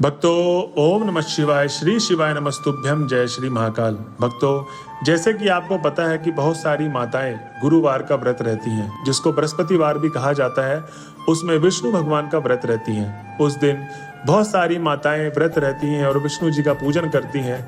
भक्तों, ओम नमः शिवाय, श्री शिवाय नमस्तुभ्यम, जय श्री महाकाल। भक्तों, जैसे कि आपको पता है कि बहुत सारी माताएं गुरुवार का व्रत रहती हैं, जिसको बृहस्पतिवार भी कहा जाता है। उसमें विष्णु भगवान का व्रत रहती हैं। उस दिन बहुत सारी माताएं व्रत रहती हैं और विष्णु जी का पूजन करती हैं।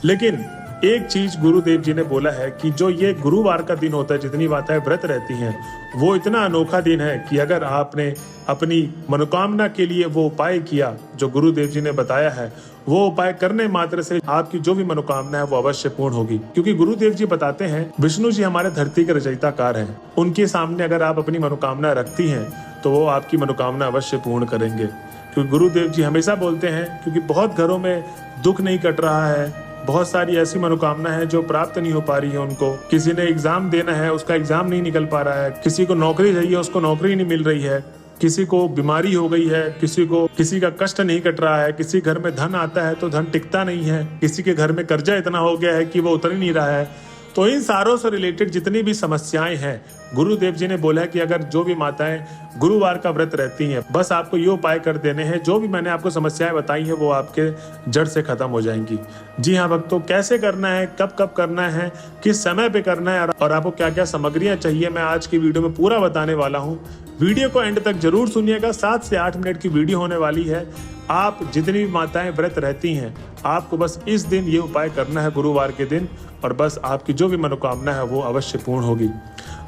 लेकिन एक चीज गुरुदेव जी ने बोला है कि जो ये गुरुवार का दिन होता है, जितनी माताएं व्रत रहती हैं, वो इतना अनोखा दिन है कि अगर आपने अपनी मनोकामना के लिए वो उपाय किया जो गुरुदेव जी ने बताया है, वो उपाय करने मात्र से आपकी जो भी मनोकामना है वो अवश्य पूर्ण होगी। क्योंकि गुरुदेव जी बताते हैं, विष्णु जी हमारे धरती के रचयिताकार हैं। उनके सामने अगर आप अपनी मनोकामना रखती हैं तो वो आपकी मनोकामना अवश्य पूर्ण करेंगे। क्योंकि गुरुदेव जी हमेशा बोलते हैं, क्योंकि बहुत घरों में दुख नहीं कट रहा है, बहुत सारी ऐसी मनोकामना है जो प्राप्त नहीं हो पा रही है उनको। किसी ने एग्जाम देना है, उसका एग्जाम नहीं निकल पा रहा है। किसी को नौकरी चाहिए, उसको नौकरी नहीं मिल रही है। किसी को बीमारी हो गई है, किसी का कष्ट नहीं कट रहा है। किसी घर में धन आता है तो धन टिकता नहीं है। किसी के घर में कर्जा इतना हो गया है कि वो उतर ही नहीं रहा है। तो इन सारों से रिलेटेड जितनी भी समस्याएं हैं, गुरुदेव जी ने बोला है कि अगर जो भी माताएं गुरुवार का व्रत रहती हैं, बस आपको ये उपाय कर देने हैं। जो भी मैंने आपको समस्याएं बताई हैं वो आपके जड़ से खत्म हो जाएंगी। जी हाँ भक्तों, कैसे करना है, कब कब करना है, किस समय पे करना है और आपको क्या क्या सामग्रियां चाहिए, मैं आज की वीडियो में पूरा बताने वाला हूँ। वीडियो को एंड तक जरूर सुनिएगा। 7 से 8 मिनट की वीडियो होने वाली है। आप जितनी भी माताएं व्रत रहती हैं, आपको बस इस दिन ये उपाय करना है गुरुवार के दिन, और बस आपकी जो भी मनोकामना है वो अवश्य पूर्ण होगी।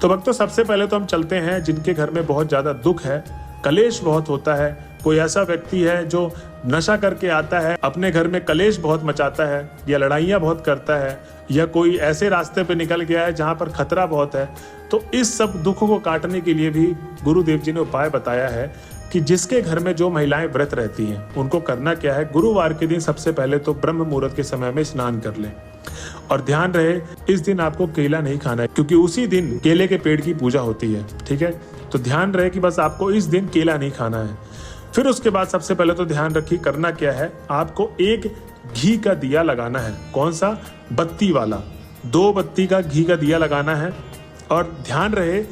तो भक्तों, सबसे पहले तो हम चलते हैं जिनके घर में बहुत ज्यादा दुख है, कलेश बहुत होता है। कोई ऐसा व्यक्ति है जो नशा करके आता है, अपने घर में कलेश बहुत मचाता है, या लड़ाइयाँ बहुत करता है, या कोई ऐसे रास्ते पे निकल गया है जहाँ पर खतरा बहुत है। तो इस सब दुखों को काटने के लिए भी गुरुदेव जी ने उपाय बताया है कि जिसके घर में जो महिलाएं व्रत रहती हैं उनको करना क्या है। गुरुवार के दिन सबसे पहले तो ब्रह्म मुहूर्त के समय में स्नान कर लें, और ध्यान रहे इस दिन आपको केला नहीं खाना है, क्योंकि उसी दिन केले के पेड़ की पूजा होती है। ठीक है, तो ध्यान रहे कि बस आपको इस दिन केला नहीं खाना है। फिर उसके बाद सबसे पहले तो ध्यान रखिए करना क्या है। आपको एक घी का दिया लगाना है। कौन सा? बत्ती वाला। 2 बत्ती का घी का दिया लगाना है, और ध्यान रहे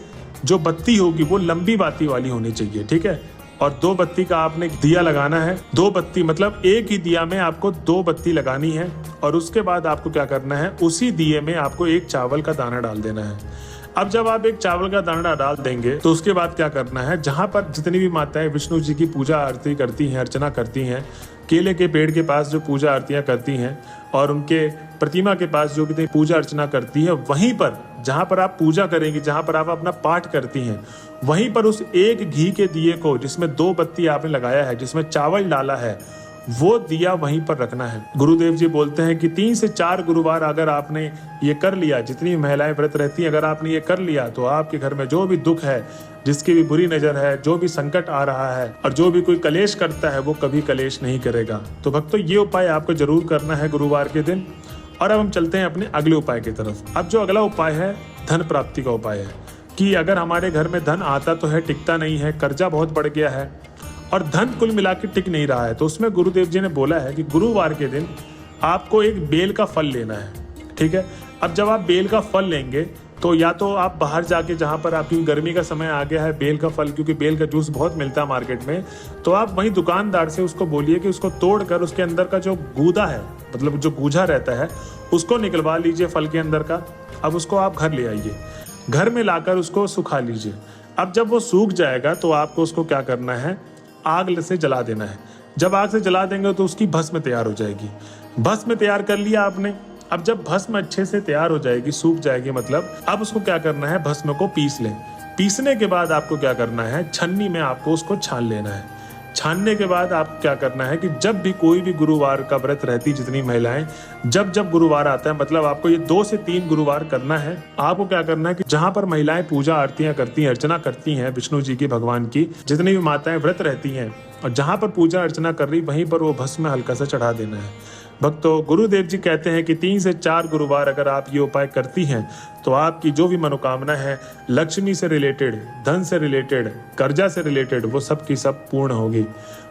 जो बत्ती होगी वो लंबी बाती वाली होनी चाहिए। ठीक है, और 2 बत्ती का आपने दिया लगाना है। 2 बत्ती मतलब एक ही दिया में आपको 2 बत्ती लगानी है। और उसके बाद आपको क्या करना है, उसी दिए में आपको एक चावल का दाना डाल देना है। अब जब आप एक चावल का दाना डाल देंगे तो उसके बाद क्या करना है, जहां पर जितनी भी माताएं विष्णु जी की पूजा आरती करती हैं, अर्चना करती हैं, केले के पेड़ के पास जो पूजा आरतियां करती हैं और उनके प्रतिमा के पास जो कितनी पूजा अर्चना करती है, वहीं पर जहां पर आप पूजा करेंगे, जहां पर आप अपना पाठ करती हैं, वहीं पर उस एक घी के दिए को, जिसमें 2 बत्ती आपने लगाया है, जिसमें चावल डाला है, वो दिया वहीं पर रखना है। गुरुदेव जी बोलते हैं कि 3 से 4 गुरुवार अगर आपने ये कर लिया, जितनी महिलाएं व्रत रहती हैं, अगर आपने ये कर लिया, तो आपके घर में जो भी दुख है, जिसकी भी बुरी नजर है, जो भी संकट आ रहा है और जो भी कोई कलेश करता है, वो कभी कलेश नहीं करेगा। तो भक्तों, ये उपाय आपको जरूर करना है गुरुवार के दिन। और अब हम चलते हैं अपने अगले उपाय की तरफ। अब जो अगला उपाय है, धन प्राप्ति का उपाय है कि अगर हमारे घर में धन आता तो है, टिकता नहीं है, कर्जा बहुत बढ़ गया है और धन कुल मिला के टिक नहीं रहा है, तो उसमें गुरुदेव जी ने बोला है कि गुरुवार के दिन आपको एक बेल का फल लेना है। ठीक है, अब जब आप बेल का फल लेंगे तो या तो आप बाहर जाके, जहाँ पर आपकी गर्मी का समय आ गया है, बेल का फल, क्योंकि बेल का जूस बहुत मिलता है मार्केट में, तो आप वहीं दुकानदार से उसको बोलिए कि उसको तोड़कर उसके अंदर का जो गूदा है, मतलब जो गूजा रहता है, उसको निकलवा लीजिए फल के अंदर का। अब उसको आप घर ले आइए, घर में लाकर उसको सुखा लीजिए। अब जब वो सूख जाएगा तो आपको उसको क्या करना है, आग से जला देना है। जब आग से जला देंगे तो उसकी भस्म तैयार हो जाएगी। भस्म तैयार कर लिया आपने। अब जब भस्म अच्छे से तैयार हो जाएगी, सूख जाएगी मतलब, अब उसको क्या करना है, भस्म को पीस लें। पीसने के बाद आपको क्या करना है, छन्नी में आपको उसको छान लेना है। छानने के बाद आप क्या करना है कि जब भी कोई भी गुरुवार का व्रत रहती, जितनी महिलाएं, जब गुरुवार आता है, मतलब आपको ये 2 से 3 गुरुवार करना है। आपको क्या करना है कि जहां पर महिलाएं पूजा आरतियां करती हैं, अर्चना करती हैं विष्णु जी की, भगवान की, जितनी भी माताएं व्रत रहती हैं और जहां पर पूजा अर्चना कर रही, वहीं पर वो भस्म हल्का सा चढ़ा देना है। भक्तों, गुरुदेव जी कहते हैं कि 3 से 4 गुरुवार अगर आप ये उपाय करती हैं तो आपकी जो भी मनोकामना है, लक्ष्मी से रिलेटेड, धन से रिलेटेड, कर्जा से रिलेटेड, वो सब की सब पूर्ण होगी।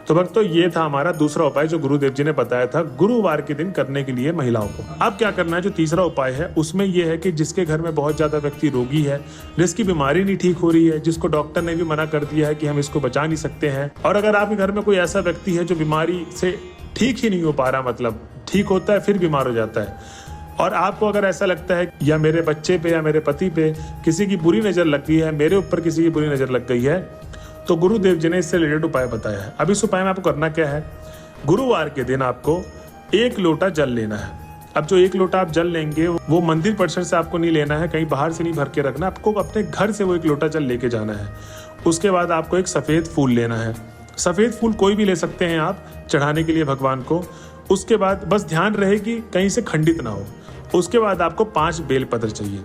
तो भक्तों, ये था हमारा दूसरा उपाय जो गुरुदेव जी ने बताया था गुरुवार के दिन करने के लिए महिलाओं को। अब क्या करना है, जो तीसरा उपाय है उसमें यह है कि जिसके घर में बहुत ज्यादा व्यक्ति रोगी है, जिसकी बीमारी नहीं ठीक हो रही है, जिसको डॉक्टर ने भी मना कर दिया है कि हम इसको बचा नहीं सकते हैं, और अगर आपके घर में कोई ऐसा व्यक्ति है जो बीमारी से ठीक ही नहीं हो पा रहा, मतलब ठीक होता है फिर बीमार हो जाता है। और आपको अगर ऐसा लगता है या मेरे बच्चे पे या मेरे पति पे किसी की बुरी नज़र लग गई है, मेरे ऊपर किसी की बुरी नज़र लग गई है, तो गुरुदेव जी ने इससे रिलेटेड उपाय बताया है। अब इस उपाय में आपको करना क्या है, गुरुवार के दिन आपको 1 लोटा जल लेना है। अब जो 1 लोटा आप जल लेंगे वो मंदिर परिसर से आपको नहीं लेना है, कहीं बाहर से नहीं भर के रखना, आपको अपने घर से वो 1 लोटा जल लेके जाना है। उसके बाद आपको एक सफ़ेद फूल लेना है। सफ़ेद फूल कोई भी ले सकते हैं आप चढ़ाने के लिए भगवान को। उसके बाद बस ध्यान रहे कि कहीं से खंडित ना हो। उसके बाद आपको 5 बेलपत्र चाहिए।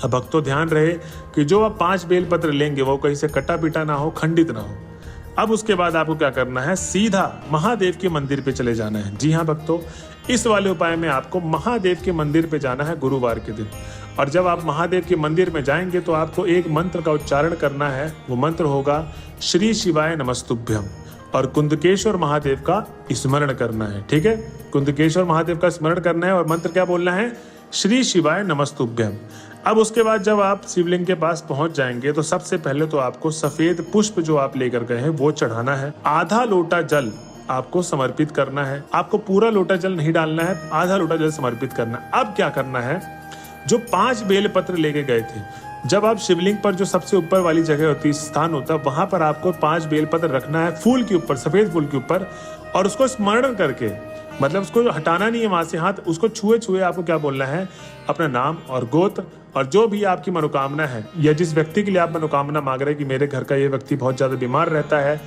अब भक्तों ध्यान रहे कि जो आप 5 बेलपत्र लेंगे वो कहीं से कटा पीटा ना हो, खंडित ना हो। अब उसके बाद आपको क्या करना है, सीधा महादेव के मंदिर पे चले जाना है। जी हाँ भक्तों, इस वाले उपाय में आपको महादेव के मंदिर पे जाना है गुरुवार के दिन। और जब आप महादेव के मंदिर में जाएंगे तो आपको एक मंत्र का उच्चारण करना है। वो मंत्र होगा श्री शिवाय नमस्तुभ्यम, और कुंदकेश्वर महादेव का स्मरण करना है। ठीक है, कुंदकेश्वर महादेव का स्मरण करना है और मंत्र क्या बोलना है, श्री शिवाय नमस्तुभ्यम। अब उसके बाद जब आप शिवलिंग के पास पहुंच जाएंगे तो सबसे पहले तो आपको सफेद पुष्प जो आप लेकर गए हैं वो चढ़ाना है। आधा लोटा जल आपको समर्पित करना है। आपको पूरा लोटा जल नहीं डालना है, आधा लोटा जल समर्पित करना है। अब क्या करना है, जो 5 बेलपत्र लेके गए थे, जब आप शिवलिंग पर जो सबसे ऊपर वाली जगह होती है, स्थान होता है, वहां पर आपको 5 बेलपत्र रखना है फूल के ऊपर, सफेद फूल के ऊपर, और उसको स्मरण करके, मतलब उसको हटाना नहीं है वहां से हाथ, उसको छुए छुए आपको क्या बोलना है, अपना नाम और गोत्र और जो भी आपकी मनोकामना है, या जिस व्यक्ति के लिए आप मनोकामना मांग रहे हैं कि मेरे घर का ये व्यक्ति बहुत ज्यादा बीमार रहता है,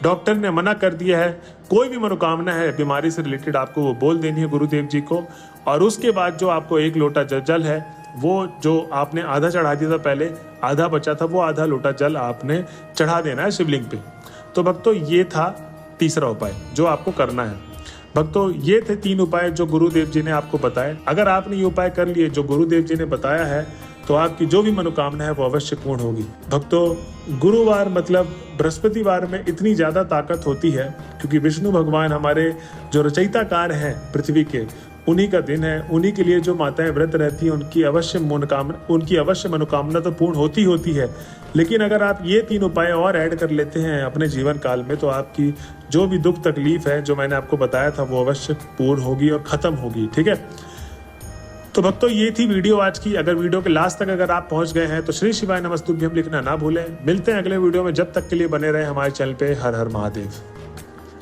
डॉक्टर ने मना कर दिया है, कोई भी मनोकामना है बीमारी से रिलेटेड, आपको वो बोल देनी है गुरुदेव जी को। और उसके बाद जो आपको 1 लोटा जल है, वो जो आपने आधा चढ़ा दिया था पहले, आधा बचा था, वो आधा लोटा जल आपने चढ़ा देना है शिवलिंग पे। तो भक्तों ये था तीसरा उपाय जो आपको करना है। भक्तों ये थे 3 उपाय जो गुरुदेव जी ने आपको बताए। अगर आपने ये उपाय कर लिए जो गुरुदेव जी ने बताया है तो आपकी जो भी मनोकामना है वो अवश्य पूर्ण होगी। भक्तों गुरुवार मतलब बृहस्पतिवार में इतनी ज्यादा ताकत होती है क्योंकि विष्णु भगवान हमारे जो रचयिताकार हैं पृथ्वी के, उन्हीं का दिन है। उन्हीं के लिए जो माताएं व्रत रहती हैं उनकी अवश्य मनोकामना तो पूर्ण होती है। लेकिन अगर आप ये 3 उपाय और ऐड कर लेते हैं अपने जीवन काल में तो आपकी जो भी दुख तकलीफ है जो मैंने आपको बताया था वो अवश्य पूर्ण होगी और खत्म होगी। ठीक है, तो भक्तों ये थी वीडियो आज की। अगर वीडियो के लास्ट तक अगर आप पहुंच गए हैं तो श्री शिवाय नमस्तुभ्यम लिखना ना भूलें। मिलते हैं अगले वीडियो में, जब तक के लिए बने रहे हमारे चैनल पे। हर हर महादेव।